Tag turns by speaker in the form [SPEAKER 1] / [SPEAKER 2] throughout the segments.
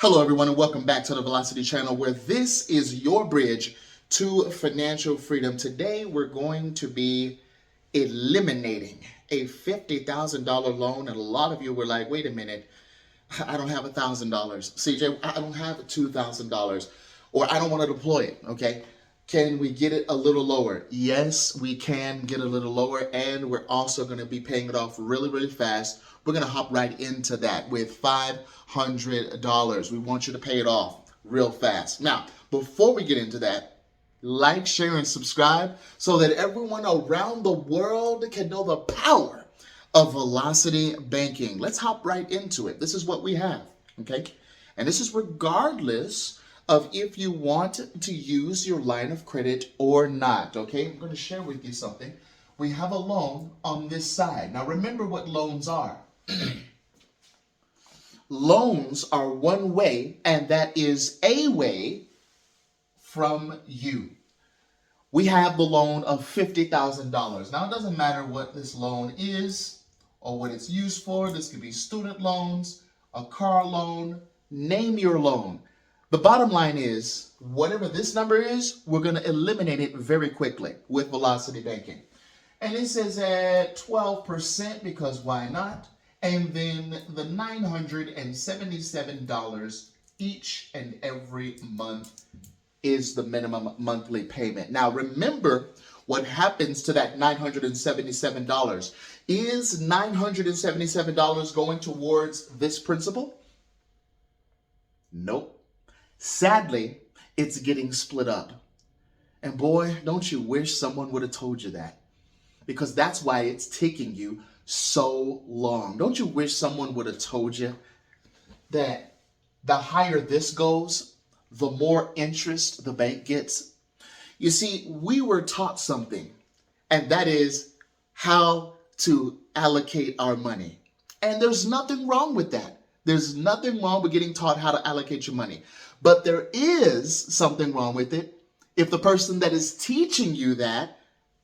[SPEAKER 1] Hello everyone and welcome back to the Velocity channel, where this is your bridge to financial freedom. Today we're going to be eliminating a $50,000 loan, and a lot of you were like, wait a minute, I don't have $1,000. CJ, I don't have $2,000, or I don't want to deploy it, okay? Can we get it a little lower? Yes, we can get a little lower, and we're also going to be paying it off really, really fast. We're going to hop right into that with $500. We want you to pay it off real fast. Now, before we get into that, like, share, and subscribe so that everyone around the world can know the power of Velocity Banking. Let's hop right into it. This is what we have, okay? And this is regardless of if you want to use your line of credit or not, okay? I'm going to share with you something. We have a loan on this side. Now, remember what loans are. Loans are one way, and that is a way from you. We have the loan of $50,000. Now, it doesn't matter what this loan is or what it's used for. This could be student loans, a car loan, name your loan. The bottom line is, whatever this number is, we're going to eliminate it very quickly with Velocity Banking. And this is at 12% because why not? And then the $977 each and every month is the minimum monthly payment. Now, remember what happens to that $977. Is $977 going towards this principal? Nope. Sadly, it's getting split up. And boy, don't you wish someone would have told you that? Because that's why it's taking you so long. Don't you wish someone would have told you that the higher this goes, the more interest the bank gets? You see, we were taught something, and that is how to allocate our money. And there's nothing wrong with that. There's nothing wrong with getting taught how to allocate your money. But there is something wrong with it if the person that is teaching you that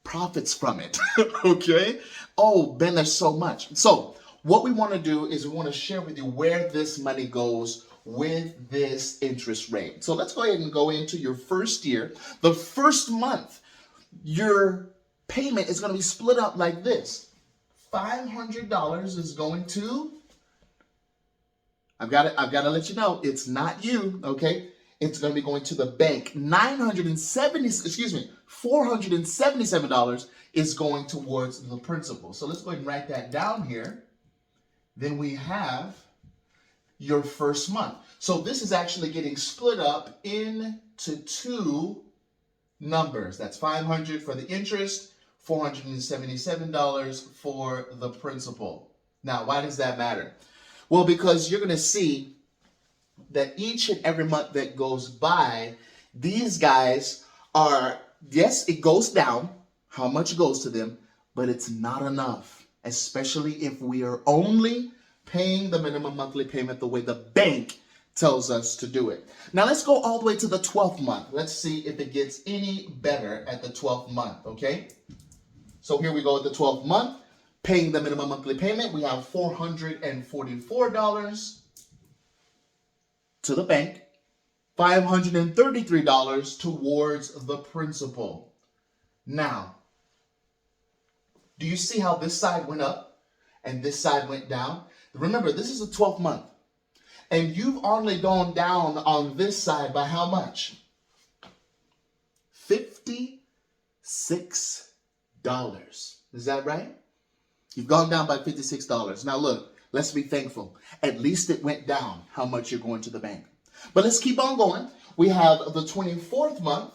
[SPEAKER 1] profits from it, okay? Oh, Ben, there's so much. So what we want to do is we want to share with you where this money goes with this interest rate. So let's go ahead and go into your first year. The first month, your payment is going to be split up like this. $500 is going to, I've got to let you know, it's not you, okay? It's going to be going to the bank. $477 is going towards the principal. So let's go ahead and write that down here. Then we have your first month. So this is actually getting split up into two numbers. That's $500 for the interest, $477 for the principal. Now, why does that matter? Well, because you're going to see that each and every month that goes by, these guys are, yes, it goes down, how much goes to them, but it's not enough, especially if we are only paying the minimum monthly payment the way the bank tells us to do it. Now, let's go all the way to the 12th month. Let's see if it gets any better at the 12th month, okay? So here we go at the 12th month. Paying the minimum monthly payment, we have $444 to the bank, $533 towards the principal. Now, do you see how this side went up and this side went down? Remember, this is a 12th month, and you've only gone down on this side by how much? $56. Is that right? You've gone down by $56. Now look, let's be thankful. At least it went down how much you're going to the bank. But let's keep on going. We have the 24th month.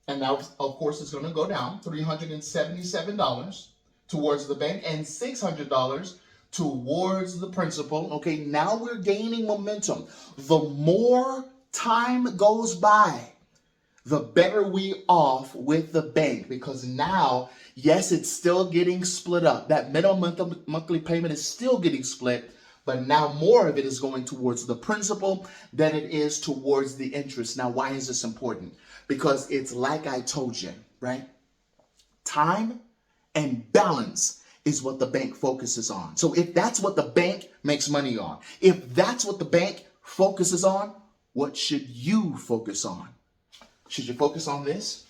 [SPEAKER 1] And now, of course, it's going to go down. $377 towards the bank and $600 towards the principal. Okay, now we're gaining momentum. The more time goes by, the better we off with the bank, because now, yes, it's still getting split up. That minimum monthly payment is still getting split, but now more of it is going towards the principal than it is towards the interest. Now, why is this important? Because it's like I told you, right? Time and balance is what the bank focuses on. So if that's what the bank makes money on, if that's what the bank focuses on, what should you focus on? Should you focus on this?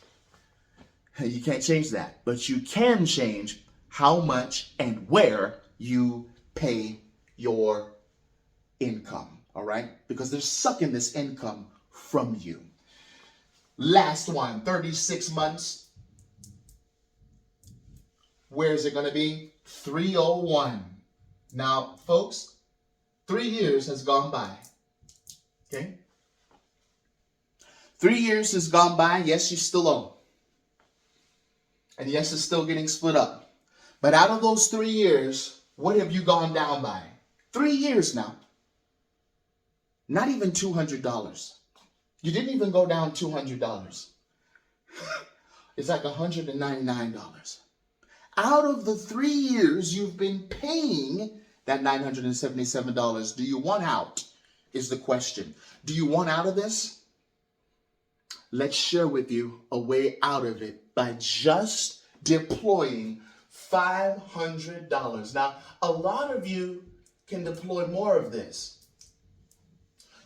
[SPEAKER 1] You can't change that, but you can change how much and where you pay your income, all right? Because they're sucking this income from you. Last one, 36 months. Where is it going to be? 301. Now, folks, 3 years has gone by, okay? 3 years has gone by. Yes, you still owe. And yes, it's still getting split up. But out of those 3 years, what have you gone down by? 3 years now. Not even $200. You didn't even go down $200. It's like $199. Out of the 3 years you've been paying that $977, do you want out? Is the question. Do you want out of this? Let's share with you a way out of it by just deploying $500. Now, a lot of you can deploy more of this.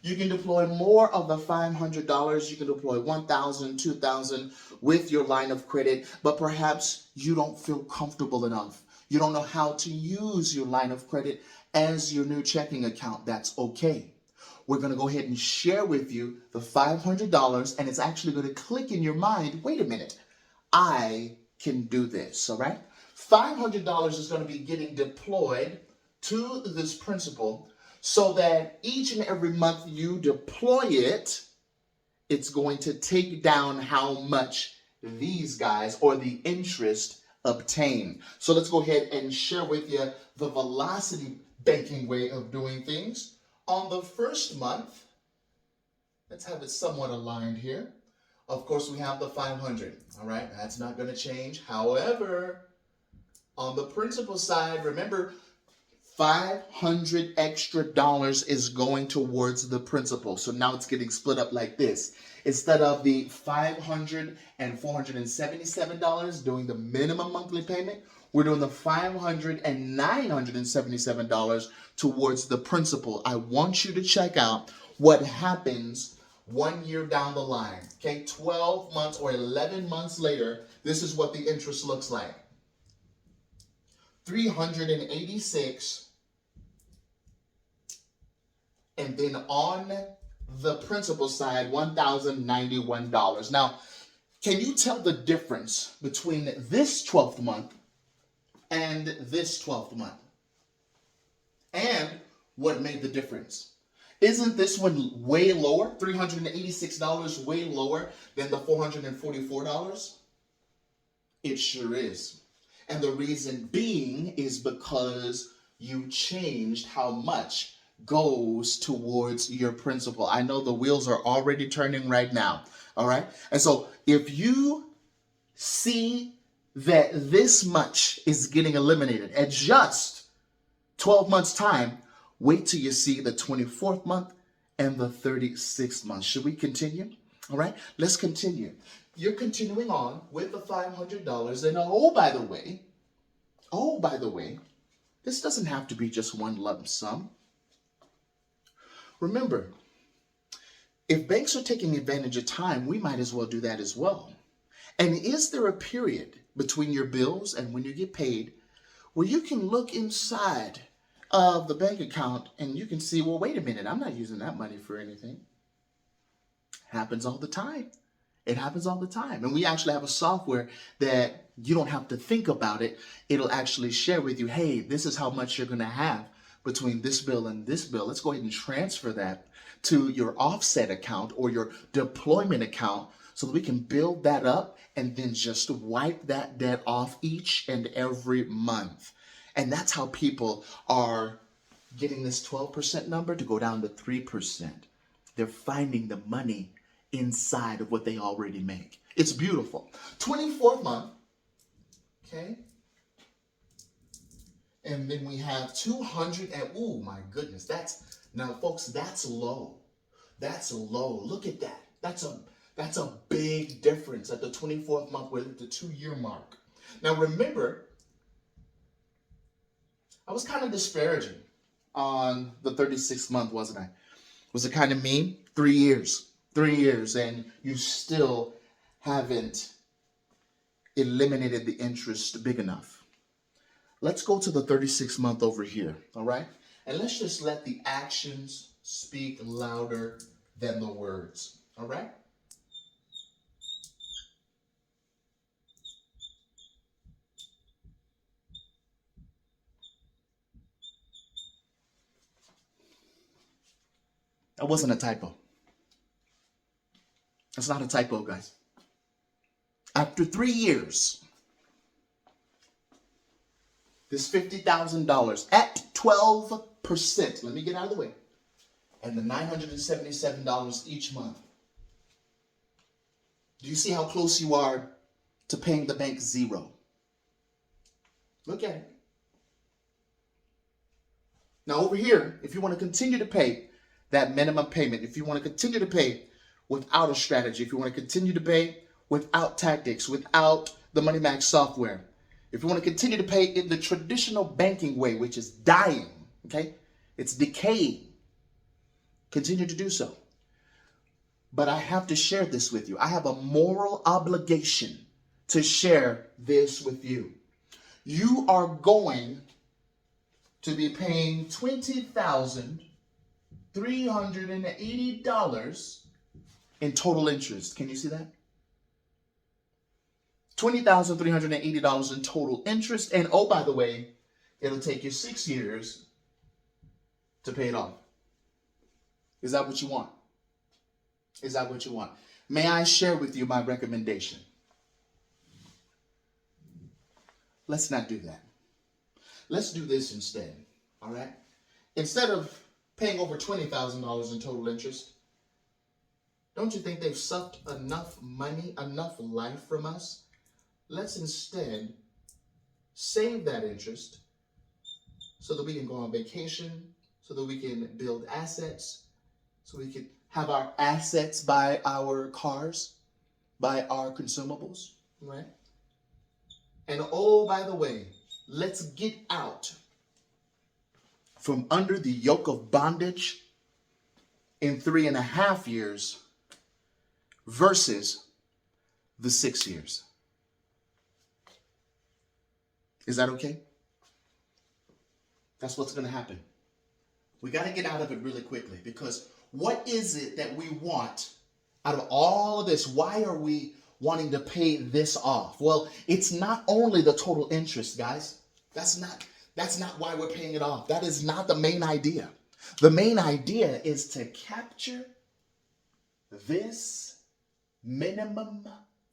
[SPEAKER 1] You can deploy more of the $500. You can deploy $1,000, $2,000 with your line of credit, but perhaps you don't feel comfortable enough. You don't know how to use your line of credit as your new checking account. That's okay. We're going to go ahead and share with you the $500, and it's actually going to click in your mind, wait a minute, I can do this, all right? $500 is going to be getting deployed to this principal so that each and every month you deploy it, it's going to take down how much these guys or the interest obtain. So let's go ahead and share with you the velocity banking way of doing things. On the first month, let's have it somewhat aligned here. Of course, we have the 500, all right? That's not going to change. However, on the principal side, remember, $500 extra is going towards the principal. So now it's getting split up like this. Instead of the $500 and $477 doing the minimum monthly payment, we're doing the $500 and $977 towards the principal. I want you to check out what happens 1 year down the line. Okay, 12 months or 11 months later, this is what the interest looks like. 386, and then on the principal side, $1,091. Now, can you tell the difference between this 12th month and this 12th month? And what made the difference? Isn't this one way lower, $386 way lower than the $444? It sure is. And the reason being is because you changed how much goes towards your principal. I know the wheels are already turning right now. All right. And so if you see that this much is getting eliminated at just 12 months time, wait till you see the 24th month and the 36th month. Should we continue? All right. Let's continue. You're continuing on with the $500. And oh, by the way, this doesn't have to be just one lump sum. Remember, if banks are taking advantage of time, we might as well do that as well. And is there a period between your bills and when you get paid where you can look inside of the bank account and you can see, well, wait a minute, I'm not using that money for anything. Happens all the time. It happens all the time. And we actually have a software that you don't have to think about it. It'll actually share with you, hey, this is how much you're going to have between this bill and this bill. Let's go ahead and transfer that to your offset account or your deployment account so that we can build that up and then just wipe that debt off each and every month. And that's how people are getting this 12% number to go down to 3%. They're finding the money inside of what they already make. It's beautiful. 24th month, okay? And then we have 200 and, oh my goodness, now folks, that's low. That's low. Look at that. That's a big difference at the 24th month with the 2 year mark. Now remember, I was kind of disparaging on the 36th month, wasn't I? Was it kind of mean? 3 years. 3 years, and you still haven't eliminated the interest big enough. Let's go to the 36th month over here, all right? And let's just let the actions speak louder than the words, all right? That wasn't a typo. That's not a typo, guys. After 3 years, this $50,000 at 12%, let me get out of the way, and the $977 each month. Do you see how close you are to paying the bank zero? Look at it. Now over here, if you want to continue to pay that minimum payment, if you want to continue to pay without a strategy, if you want to continue to pay without tactics, without the Money Max software, if you want to continue to pay in the traditional banking way, which is dying, okay? It's decaying. Continue to do so. But I have to share this with you. I have a moral obligation to share this with you. You are going to be paying $20,380 in total interest. Can you see that? $20,380 in total interest. And oh, by the way, it'll take you 6 years to pay it off. Is that what you want? Is that what you want? May I share with you my recommendation? Let's not do that. Let's do this instead, all right? Instead of paying over $20,000 in total interest, don't you think they've sucked enough money, enough life from us? Let's instead save that interest so that we can go on vacation, so that we can build assets, so we can have our assets buy our cars, buy our consumables, right? And oh, by the way, let's get out from under the yoke of bondage in 3.5 years versus the 6 years. Is that okay? That's what's going to happen. We got to get out of it really quickly, because what is it that we want out of all of this? Why are we wanting to pay this off? Well, it's not only the total interest, guys. That's not why we're paying it off. That is not the main idea. The main idea is to capture this minimum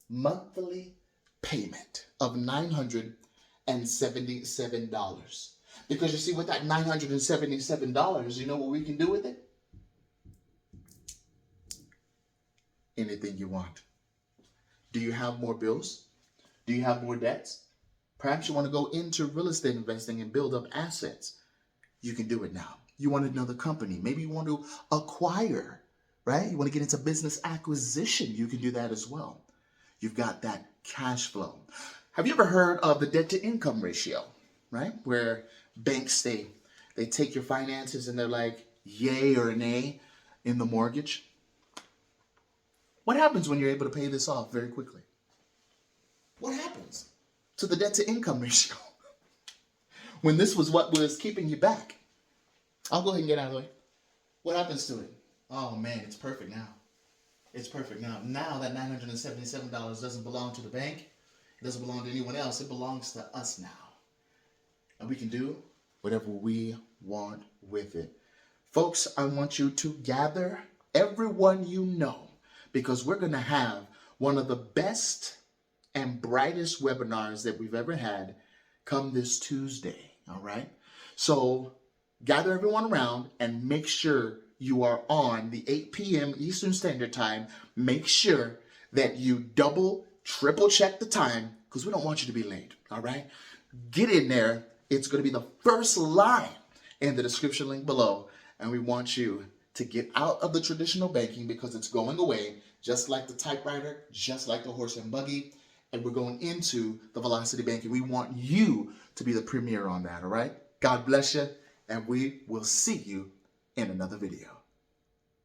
[SPEAKER 1] monthly payment of $977. Because you see, with that $977, you know what we can do with it? Anything you want. Do you have more bills? Do you have more debts? Perhaps you want to go into real estate investing and build up assets. You can do it now. You want another company. Maybe you want to acquire, right? You want to get into business acquisition. You can do that as well. You've got that cash flow. Have you ever heard of the debt to income ratio, right? Where banks, they take your finances and they're like, yay or nay in the mortgage. What happens when you're able to pay this off very quickly? What happens to the debt to income ratio when this was what was keeping you back? I'll go ahead and get out of the way. What happens to it? Oh man, it's perfect now. It's perfect now. Now that $977 doesn't belong to the bank. It doesn't belong to anyone else. It belongs to us now. And we can do whatever we want with it. Folks, I want you to gather everyone you know, because we're going to have one of the best and brightest webinars that we've ever had come this Tuesday, all right? So gather everyone around and make sure you are on the 8 p.m. Eastern Standard Time. Make sure that you double, triple check the time, because we don't want you to be late, all right? Get in there. It's going to be the first line in the description link below, and we want you to get out of the traditional banking, because it's going away, just like the typewriter, just like the horse and buggy, and we're going into the velocity banking. We want you to be the premier on that, all right? God bless you, and we will see you in another video.